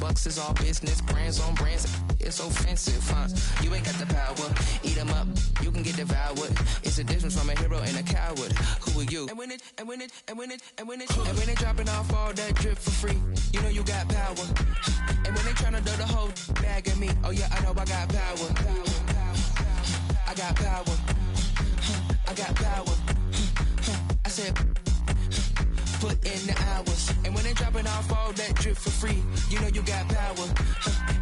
Bucks is all business, brands on brands. It's offensive, huh? You ain't got the power. Eat 'em up, you can get devoured. It's a difference from a hero and a coward. Who are you? And when they dropping off all that drip for free, you know you got power. And when they tryna do the whole bag at me, oh yeah, I know I got power. I got power. I got power. I said, put in the hours. And when they dropping off all that drip for free, you know you got power.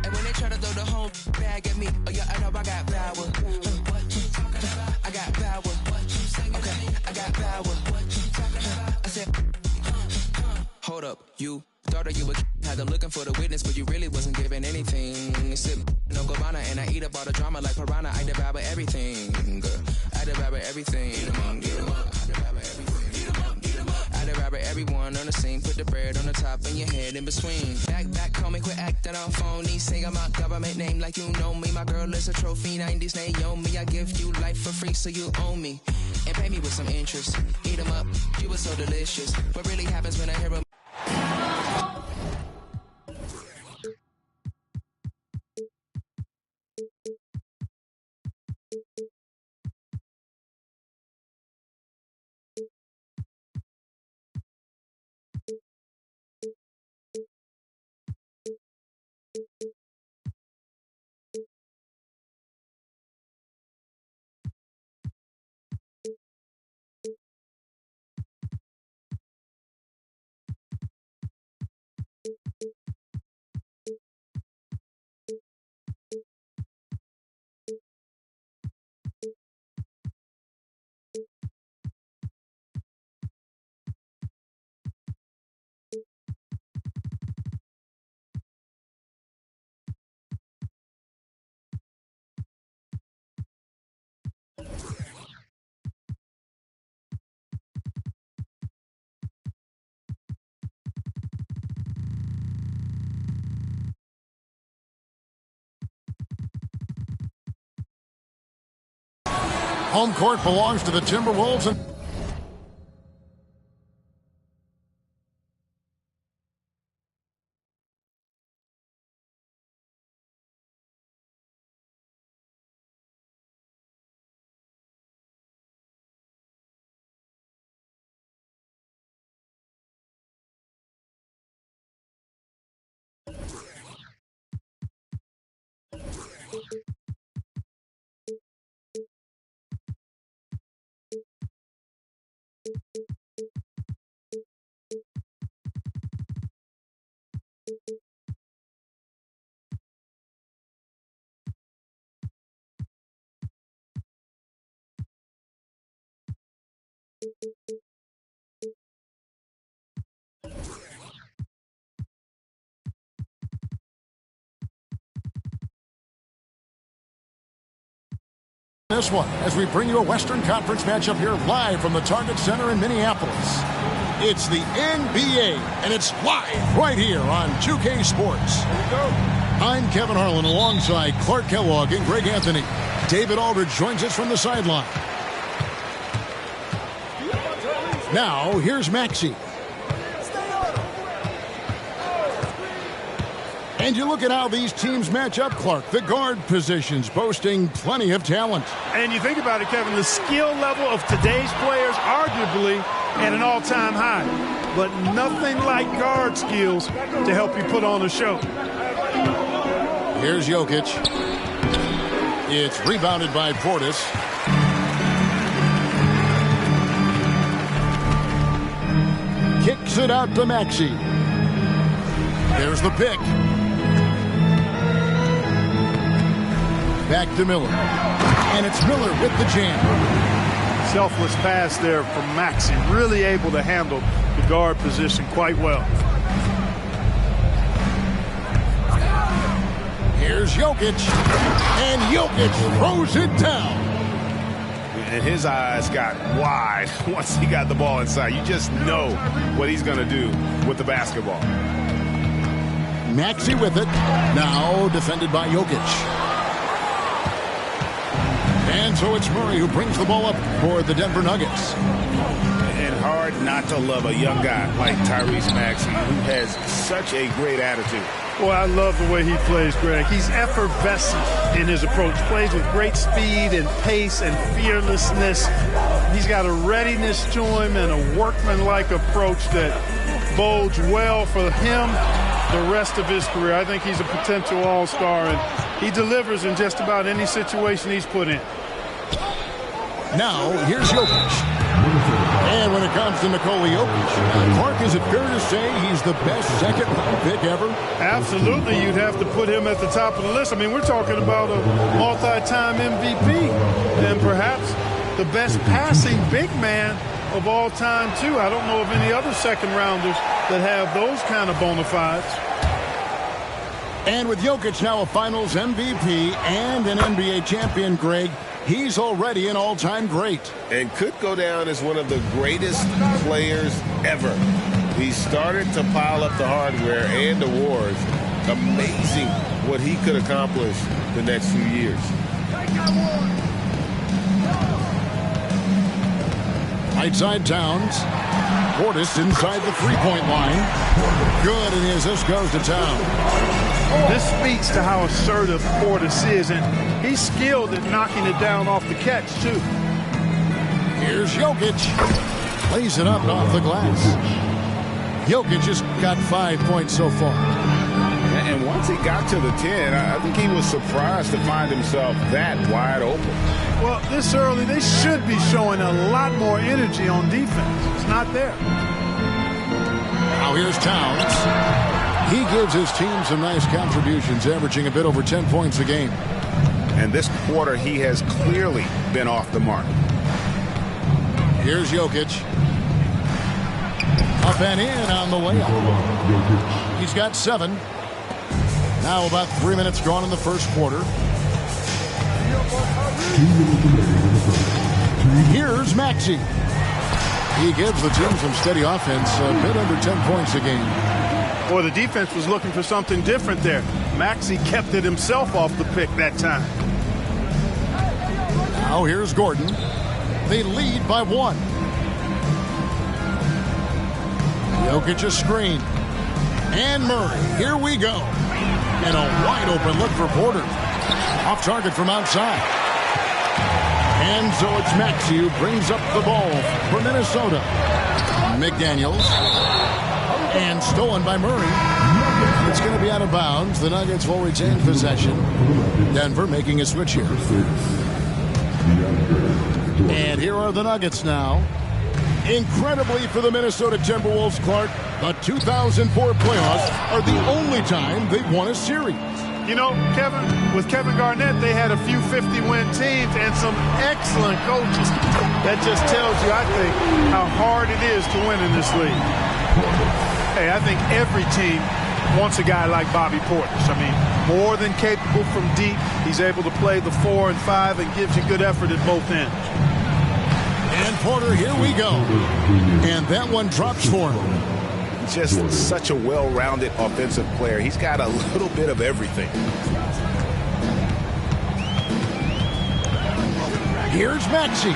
And when they try to throw the whole bag at me, oh yeah, I know I got power. I got power. Okay, I got power. I said, hold up, you thought that you were had them looking for the witness, but you really wasn't giving anything. Sip no Gabbana and I eat up all the drama like piranha. I devour everything. I devour everything. I devour everyone on the scene. Put the bread on the top and your head in between. Back, call me, quit acting on phony. Say I'm my government name like you know me. My girl is a trophy, 90s Naomi. I give you life for free so you own me. And pay me with some interest. Eat them up, you were so delicious. What really happens when I hear a home court belongs to the Timberwolves. And this one, as we bring you a Western Conference matchup here live from the Target Center in Minneapolis. It's the NBA, and it's live right here on 2K Sports. Here we go. I'm Kevin Harlan alongside Clark Kellogg and Greg Anthony. David Aldridge joins us from the sideline. Now, here's Maxey. And you look at how these teams match up, Clark. The guard positions boasting plenty of talent. And you think about it, Kevin, the skill level of today's players arguably at an all-time high. But nothing like guard skills to help you put on a show. Here's Jokic. It's rebounded by Portis. Kicks it out to Maxey. There's the pick. Back to Miller. And it's Miller with the jam. Selfless pass there from Maxey. Really able to handle the guard position quite well. Here's Jokic. And Jokic throws it down. And his eyes got wide once he got the ball inside. You just know what he's going to do with the basketball. Maxey with it. Now defended by Jokic. And so it's Murray who brings the ball up for the Denver Nuggets. And hard not to love a young guy like Tyrese Maxey, who has such a great attitude. Boy, I love the way he plays, Greg. He's effervescent in his approach. Plays with great speed and pace and fearlessness. He's got a readiness to him and a workmanlike approach that bodes well for him the rest of his career. I think he's a potential all-star, and he delivers in just about any situation he's put in. Now, here's Jokic. And when it comes to Nikola Jokic, Clark, is it fair to say he's the best second-round pick ever? Absolutely. You'd have to put him at the top of the list. I mean, we're talking about a multi-time MVP and perhaps the best passing big man of all time, too. I don't know of any other second-rounders that have those kind of bona fides. And with Jokic now a Finals MVP and an NBA champion, Greg, he's already an all-time great. And could go down as one of the greatest players ever. He started to pile up the hardware and awards. Amazing what he could accomplish the next few years. Right side Towns. Portis inside the three-point line. Good, and as this goes to Towns. This speaks to how assertive Portis is, and he's skilled at knocking it down off the catch, too. Here's Jokic. Plays it up off the glass. Jokic just got 5 points so far. And once he got to the 10, I think he was surprised to find himself that wide open. Well, this early, they should be showing a lot more energy on defense. It's not there. Now here's Towns. He gives his team some nice contributions, averaging a bit over 10 points a game. And this quarter, he has clearly been off the mark. Here's Jokic. Up and in on the layup. He's got 7. Now about 3 minutes gone in the first quarter. Here's Maxey. He gives the team some steady offense, a bit under 10 points a game. Boy, the defense was looking for something different there. Maxey kept it himself off the pick that time. Now here's Gordon. They lead by 1. Jokic a screen. And Murray. Here we go. And a wide open look for Porter. Off target from outside. And so it's Maxey who brings up the ball for Minnesota. McDaniels. And stolen by Murray. It's going to be out of bounds. The Nuggets will retain possession. Denver making a switch here. And here are the Nuggets now. Incredibly for the Minnesota Timberwolves, Clark, the 2004 playoffs are the only time they've won a series. You know, Kevin, with Kevin Garnett, they had a few 50-win teams and some excellent coaches. That just tells you, I think, how hard it is to win in this league. Hey, I think every team wants a guy like Bobby Portis. I mean, more than capable from deep. He's able to play the 4 and 5 and gives you good effort at both ends. And Porter, here we go. And that one drops for him. Just such a well-rounded offensive player. He's got a little bit of everything. Here's Maxey.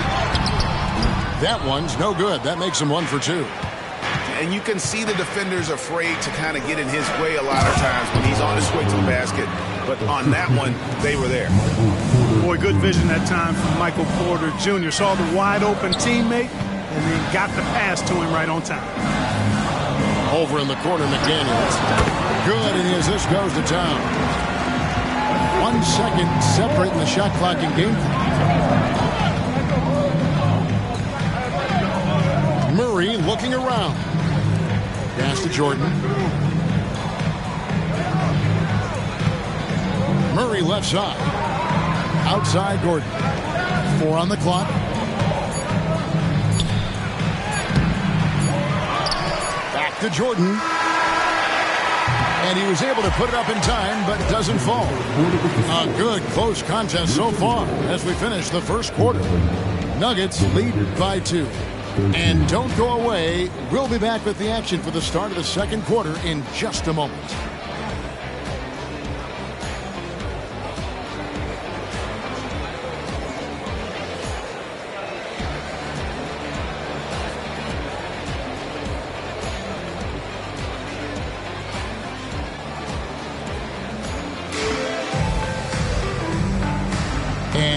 That one's no good. That makes him 1 for 2. And you can see the defenders afraid to kind of get in his way a lot of times when he's on his way to the basket. But on that one, they were there. Boy, good vision that time from Michael Porter Jr. Saw the wide-open teammate and then got the pass to him right on time. Over in the corner, McDaniels. Good, and as this goes to Town. 1 second separating the shot clock and game clock. Murray looking around. Pass to Jordan. Murray left side. Outside Gordon. 4 on the clock. Back to Jordan. And he was able to put it up in time, but doesn't fall. A good close contest so far as we finish the first quarter. Nuggets lead by 2. And don't go away. We'll be back with the action for the start of the second quarter in just a moment.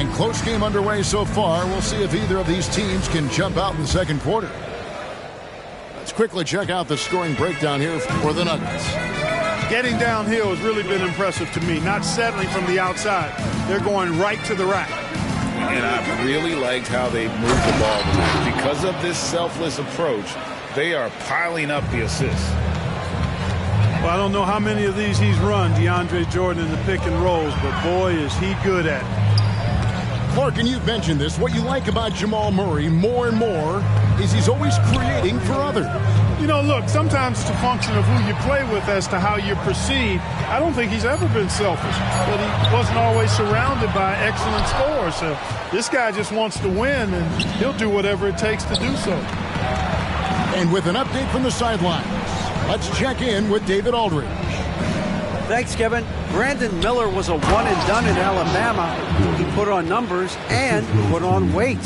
And close game underway so far. We'll see if either of these teams can jump out in the second quarter. Let's quickly check out the scoring breakdown here for the Nuggets. Getting downhill has really been impressive to me. Not settling from the outside. They're going right to the rack. And I really liked how they moved the ball tonight. Because of this selfless approach, they are piling up the assists. Well, I don't know how many of these he's run, DeAndre Jordan, in the pick and rolls, but boy, is he good at it. Clark, and you've mentioned this, what you like about Jamal Murray more and more is he's always creating for others. You know, look, sometimes it's a function of who you play with as to how you're perceived. I don't think he's ever been selfish, but he wasn't always surrounded by excellent scorers. So this guy just wants to win, and he'll do whatever it takes to do so. And with an update from the sidelines, let's check in with David Aldridge. Thanks, Kevin. Brandon Miller was a one-and-done in Alabama. He put on numbers and put on weight.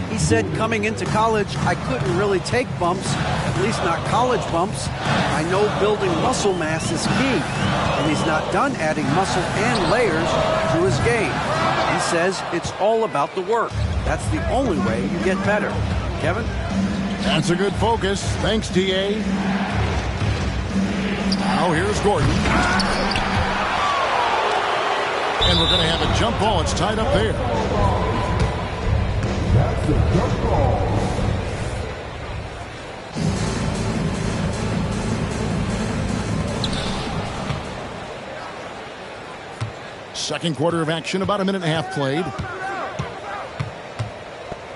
He said coming into college, I couldn't really take bumps, at least not college bumps. I know building muscle mass is key, and he's not done adding muscle and layers to his game. He says it's all about the work. That's the only way you get better. Kevin? That's a good focus. Thanks, D.A. Now here's Gordon. And we're going to have a jump ball. It's tied up there. That's a jump ball. Second quarter of action, about a minute and a half played.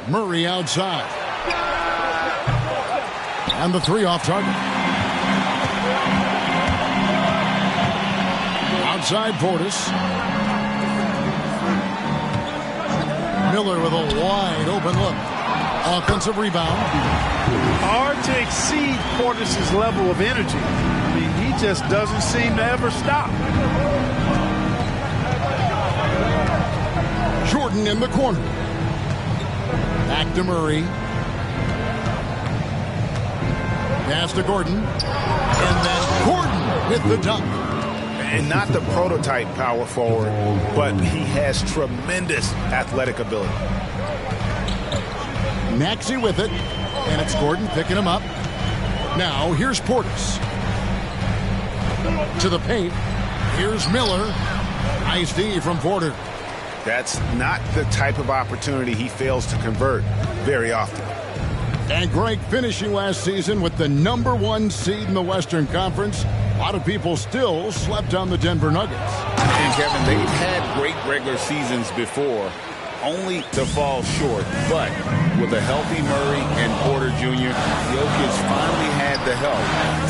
Murray outside. And the three off target. Outside Portis. Miller with a wide open look. Offensive rebound. Hard to exceed Portis' level of energy. I mean, he just doesn't seem to ever stop. Jordan in the corner. Back to Murray. Pass to Gordon. And then Gordon with the dunk. And not the prototype power forward, but he has tremendous athletic ability. Maxey with it, and it's Gordon picking him up. Now here's Portis. To the paint. Here's Miller. Nice D from Porter. That's not the type of opportunity he fails to convert very often. And Greg finishing last season with the #1 seed in the Western Conference. A lot of people still slept on the Denver Nuggets. And Kevin, they've had great regular seasons before, only to fall short. But with a healthy Murray and Porter Jr., Jokic finally had the help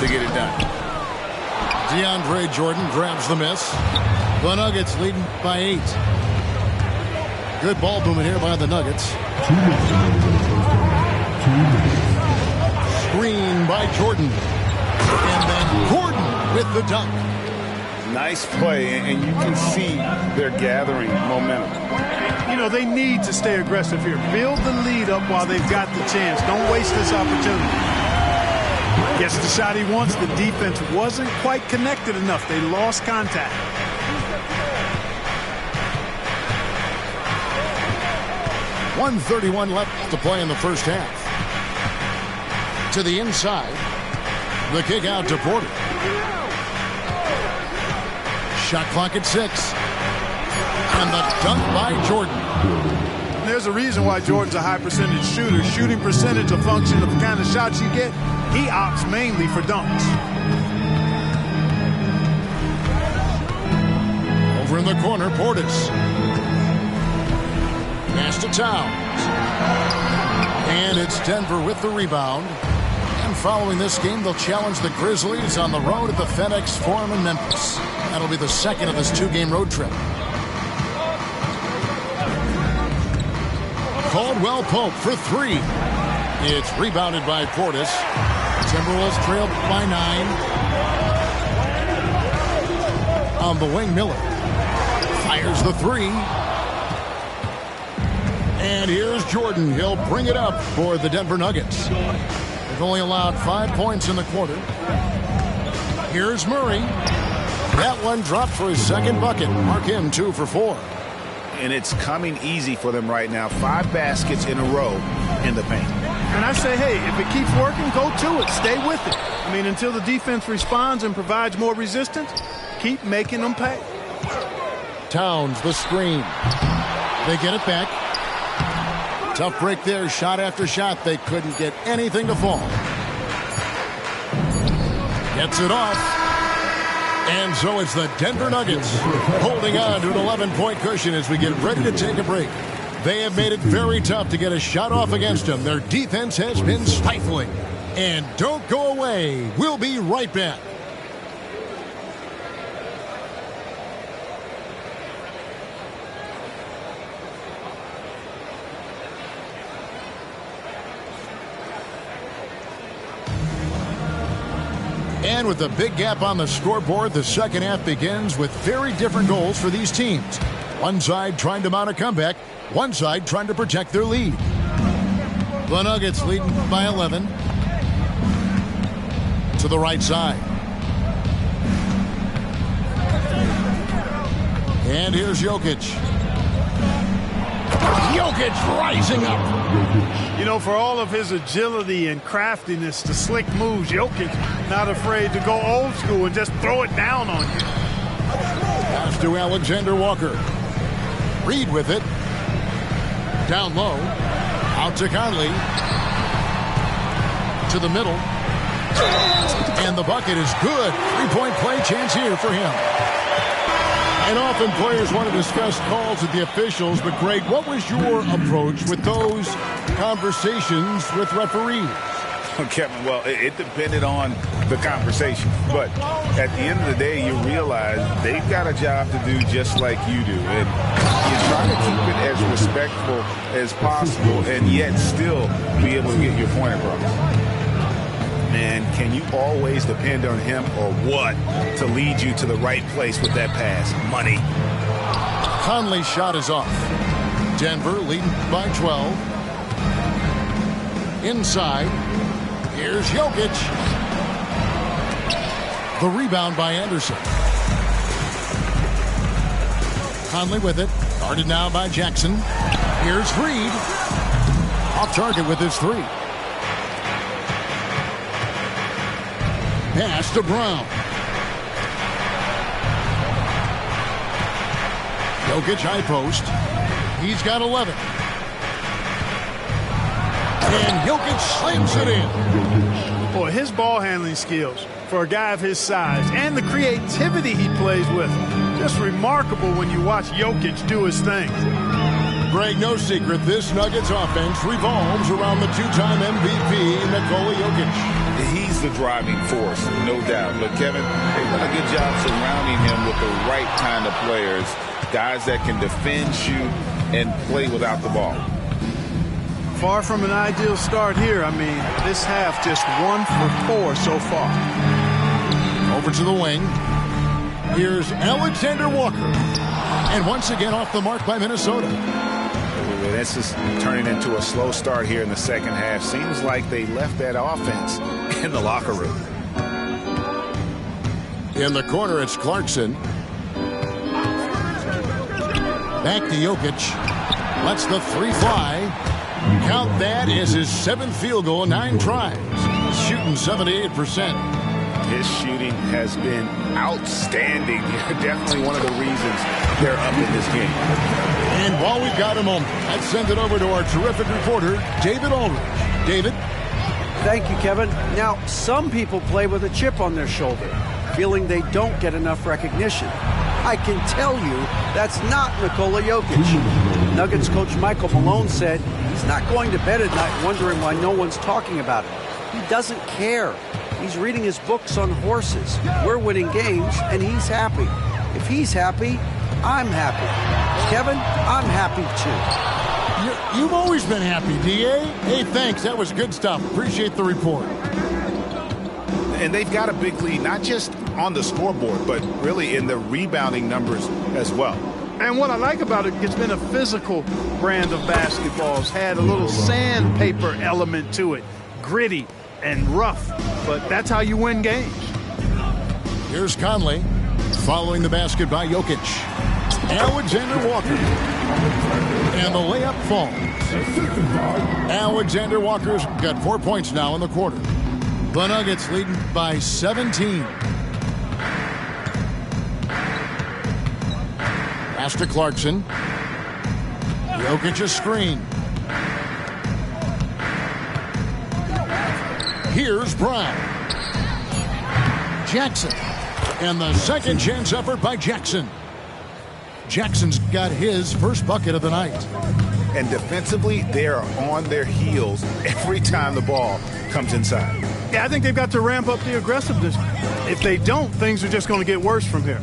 to get it done. DeAndre Jordan grabs the miss. The Nuggets leading by 8. Good ball movement here by the Nuggets. Screen by Jordan. And then Gordon with the dunk. Nice play, and you can see they're gathering momentum. You know, they need to stay aggressive here. Build the lead up while they've got the chance. Don't waste this opportunity. Gets the shot he wants. The defense wasn't quite connected enough. They lost contact. .131 left to play in the first half. To the inside. The kick out to Porter. Shot clock at 6. And the dunk by Jordan. There's a reason why Jordan's a high percentage shooter. Shooting percentage a function of the kind of shots you get. He opts mainly for dunks. Over in the corner, Portis. Pass to Towns. And it's Denver with the rebound. And following this game, they'll challenge the Grizzlies on the road at the FedEx Forum in Memphis. That'll be the second of this 2-game road trip. Caldwell Pope for 3. It's rebounded by Portis. Timberwolves trailed by 9. On the wing, Miller fires the 3. And here's Jordan. He'll bring it up for the Denver Nuggets. They've only allowed 5 points in the quarter. Here's Murray. That one dropped for his second bucket. Mark him 2 for 4. and it's coming easy for them right now. 5 baskets in a row in the paint. And I say, hey, if it keeps working, go to it. Stay with it. I mean, until the defense responds and provides more resistance, keep making them pay. Towns, the screen. They get it back. Tough break there, shot after shot. They couldn't get anything to fall. Gets it off. And so it's the Denver Nuggets holding on to an 11-point cushion as we get ready to take a break. They have made it very tough to get a shot off against them. Their defense has been stifling. And don't go away. We'll be right back. And with a big gap on the scoreboard, the second half begins with very different goals for these teams. One side trying to mount a comeback, one side trying to protect their lead. The Nuggets leading by 11. To the right side. And here's Jokic. Jokic rising up. You know, for all of his agility and craftiness, the slick moves, Jokic not afraid to go old school and just throw it down on you. Pass to Alexander Walker. Reed with it. Down low. Out to Conley. To the middle. And the bucket is good. 3-point play chance here for him. And often players want to discuss calls with the officials, but Greg, what was your approach with those conversations with referees? Kevin, well, it depended on the conversation. But at the end of the day, you realize they've got a job to do just like you do. And you try to keep it as respectful as possible and yet still be able to get your point across. Man, can you always depend on him or what to lead you to the right place with that pass? Money. Conley's shot is off. Denver leading by 12. Inside. Here's Jokic. The rebound by Anderson. Conley with it. Guarded now by Jackson. Here's Reed. Off target with his 3. Pass to Brown. Jokic high post. He's got 11. And Jokic slams it in. Boy, his ball handling skills for a guy of his size and the creativity he plays with, just remarkable when you watch Jokic do his thing. Greg, no secret, this Nuggets offense revolves around the 2-time MVP, Nikola Jokic. He's the driving force, no doubt. But, Kevin, they've done a good job surrounding him with the right kind of players, guys that can defend, shoot, and play without the ball. Far from an ideal start here. I mean, this half just 1 for 4 so far. Over to the wing. Here's Alexander Walker. And once again off the mark by Minnesota. This is turning into a slow start here in the second half. Seems like they left that offense in the locker room. In the corner, it's Clarkson. Back to Jokic. Lets the 3 fly. Count that as his 7th field goal, 9 tries. Shooting 78%. His shooting has been outstanding. Definitely one of the reasons they're up in this game. And while we've got a moment, let's send it over to our terrific reporter, David Aldridge. David? Thank you, Kevin. Now, some people play with a chip on their shoulder, feeling they don't get enough recognition. I can tell you that's not Nikola Jokic. Nuggets coach Michael Malone said he's not going to bed at night wondering why no one's talking about it. He doesn't care. He's reading his books on horses. We're winning games, and he's happy. If he's happy, I'm happy. Kevin, I'm happy too. You've always been happy, D.A. Hey, thanks. That was good stuff. Appreciate the report. And they've got a big lead, not just on the scoreboard, but really in the rebounding numbers as well. And what I like about it, it's been a physical brand of basketball. It's had a little sandpaper element to it. Gritty and rough, but that's how you win games. Here's Conley following the basket by Jokic. Alexander Walker. And the layup falls. Alexander Walker's got 4 points now in the quarter. The Nuggets leading by 17. Pass to Clarkson. Jokic's screen. Here's Brown. Jackson. And the second chance effort by Jackson. Jackson's got his first bucket of the night. And defensively, they are on their heels every time the ball comes inside. Yeah, I think they've got to ramp up the aggressiveness. If they don't, things are just going to get worse from here.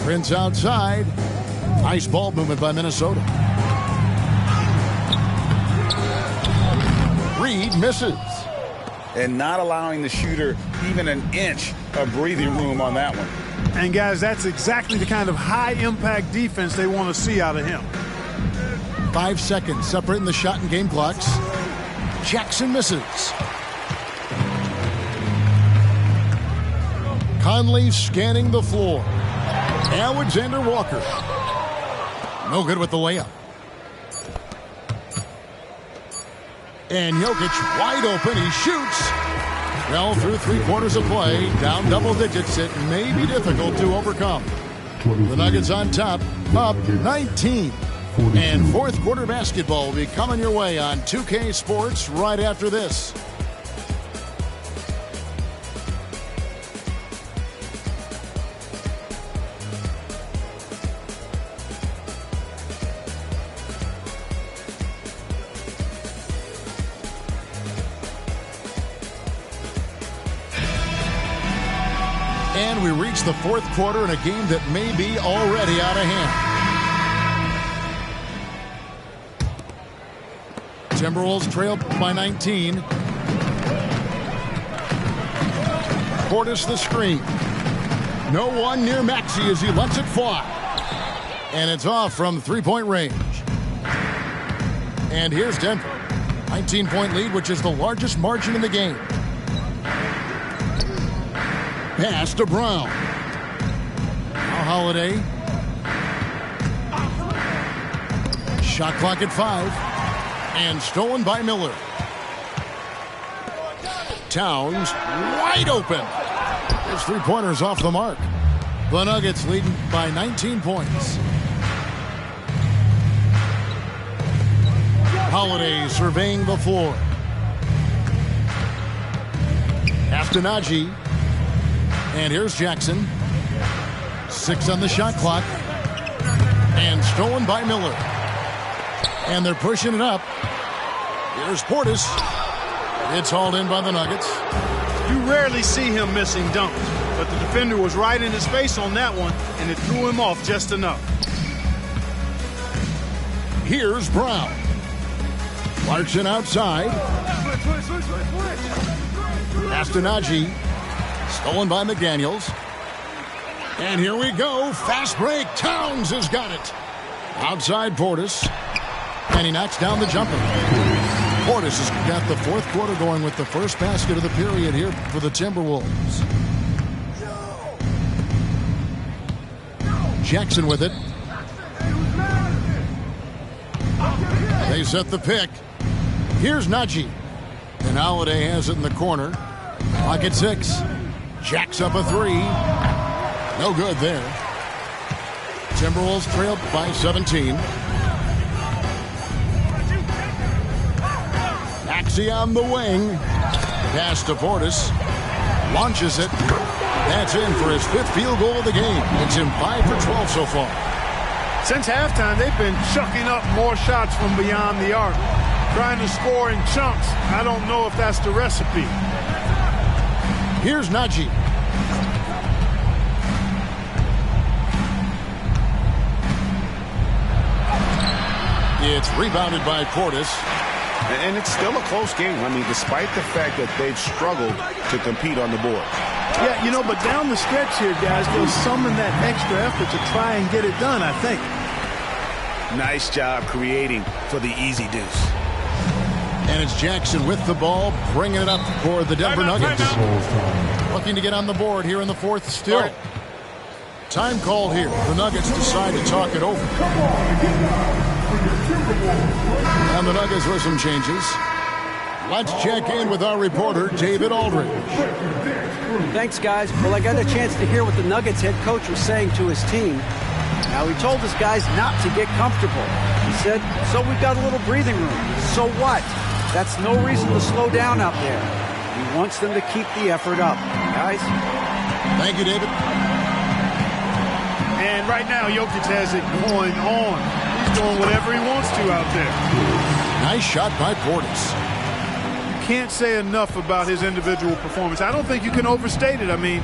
Prince outside. Nice ball movement by Minnesota. Reed misses. And not allowing the shooter even an inch of breathing room on that one. And, guys, that's exactly the kind of high-impact defense they want to see out of him. 5 seconds separating the shot and game clocks. Jackson misses. Conley scanning the floor. Alexander Walker. No good with the layup. And Jokic wide open. He shoots. Well, through 3 quarters of play, down double digits, it may be difficult to overcome. The Nuggets on top, up 19. And fourth quarter basketball will be coming your way on 2K Sports right after this. And we reach the fourth quarter in a game that may be already out of hand. Timberwolves trail by 19. Portis the screen. No one near Maxey as he lets it fly. And it's off from three-point range. And here's Denver. 19-point lead, which is the largest margin in the game. Pass to Brown. Now Holiday. Shot clock at 5. And stolen by Miller. Towns wide open. His three-pointer's off the mark. The Nuggets leading by 19 points. Holiday surveying the floor. After Najee. And here's Jackson. 6 on the shot clock. And stolen by Miller. And they're pushing it up. Here's Portis. It's hauled in by the Nuggets. You rarely see him missing dunks, but the defender was right in his face on that one, and it threw him off just enough. Here's Brown. Clarkson outside. Pass to Najee. Stolen by McDaniels. And here we go. Fast break. Towns has got it. Outside Portis. And he knocks down the jumper. Portis has got the fourth quarter going with the first basket of the period here for the Timberwolves. Jackson with it. They set the pick. Here's Najee. And Holiday has it in the corner. Clock at 6. Jacks up a 3. No good there. Timberwolves trailed by 17. Maxey on the wing. Pass to Portis. Launches it. That's in for his 5th field goal of the game. It's him 5 for 12 so far. Since halftime, they've been chucking up more shots from beyond the arc. Trying to score in chunks. I don't know if that's the recipe. Here's Najee. It's rebounded by Portis. And it's still a close game. I mean, despite the fact that they've struggled to compete on the board. Yeah, you know, but down the stretch here, guys, they'll summon that extra effort to try and get it done, I think. Nice job creating for the easy deuce. And it's Jackson with the ball, bringing it up for the Denver Nuggets. Looking to get on the board here in the fourth still. Time called here. The Nuggets decide to talk it over. And the Nuggets with some changes. Let's check in with our reporter, David Aldridge. Thanks, guys. Well, I got a chance to hear what the Nuggets head coach was saying to his team. Now, he told his guys not to get comfortable. He said, so we've got a little breathing room. So what? That's no reason to slow down out there. He wants them to keep the effort up. Guys? Thank you, David. And right now, Jokic has it going on. He's doing whatever he wants to out there. Nice shot by Portis. Can't say enough about his individual performance. I don't think you can overstate it. I mean,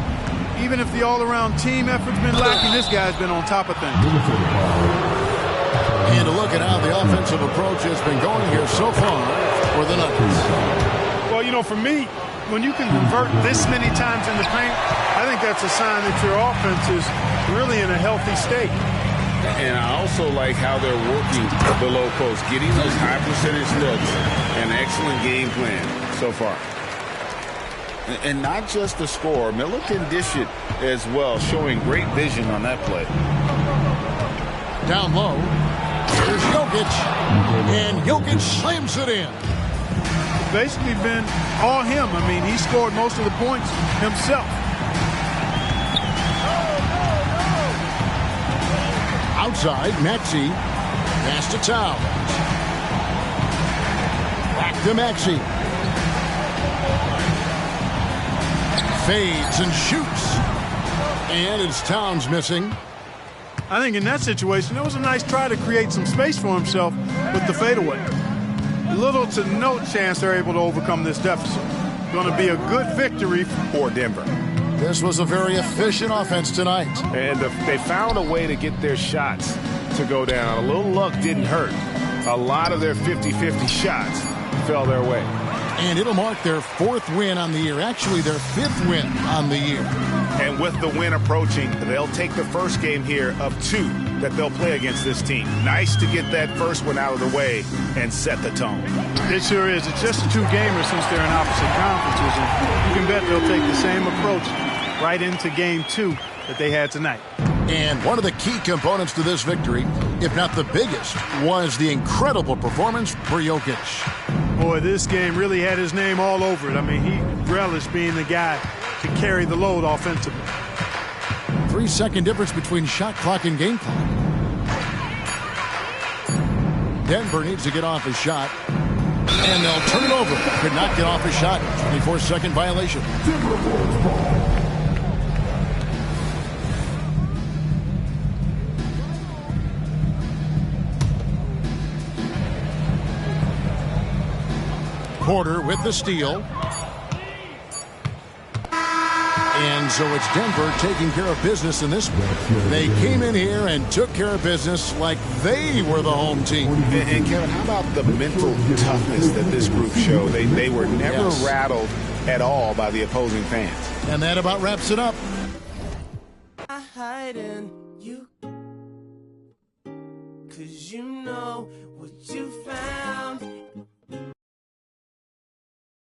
even if the all-around team effort's been lacking, this guy's been on top of things. And a look at how the offensive approach has been going here so far for the Nuggets. Well, you know, for me, when you can convert this many times in the paint, I think that's a sign that your offense is really in a healthy state. And I also like how they're working the low post, getting those high percentage looks, an excellent game plan so far. And not just the score. Miller can dish it as well, showing great vision on that play. Down low, here's Jokic, and Jokic slams it in. Basically been all him. I mean, he scored most of the points himself. Outside, Maxey. Pass to Towns. Back to Maxey. Fades and shoots. And it's Towns missing. I think in that situation, it was a nice try to create some space for himself with the fadeaway. Little to no chance they're able to overcome this deficit. Going to be a good victory for Denver. This was a very efficient offense tonight. And they found a way to get their shots to go down. A little luck didn't hurt. A lot of their 50-50 shots fell their way. And it'll mark their 4th win on the year. Actually, their 5th win on the year. And with the win approaching, they'll take the first game here of 2 that they'll play against this team. Nice to get that first one out of the way and set the tone. It sure is. It's just a 2-gamer since they're in opposite conferences. And you can bet they'll take the same approach right into game 2 that they had tonight. And one of the key components to this victory, if not the biggest, was the incredible performance for Jokic. Boy, this game really had his name all over it. I mean, he relished being the guy to carry the load offensively. 3-second difference between shot clock and game clock. Denver needs to get off his shot. And they'll turn it over. Could not get off his shot. 24-second violation. Porter with the steal. And so it's Denver taking care of business in this one. They came in here and took care of business like they were the home team. And Kevin, how about the mental toughness that this group showed? They were never rattled at all by the opposing fans. And that about wraps it up. I hide in you, 'cause you know what you found.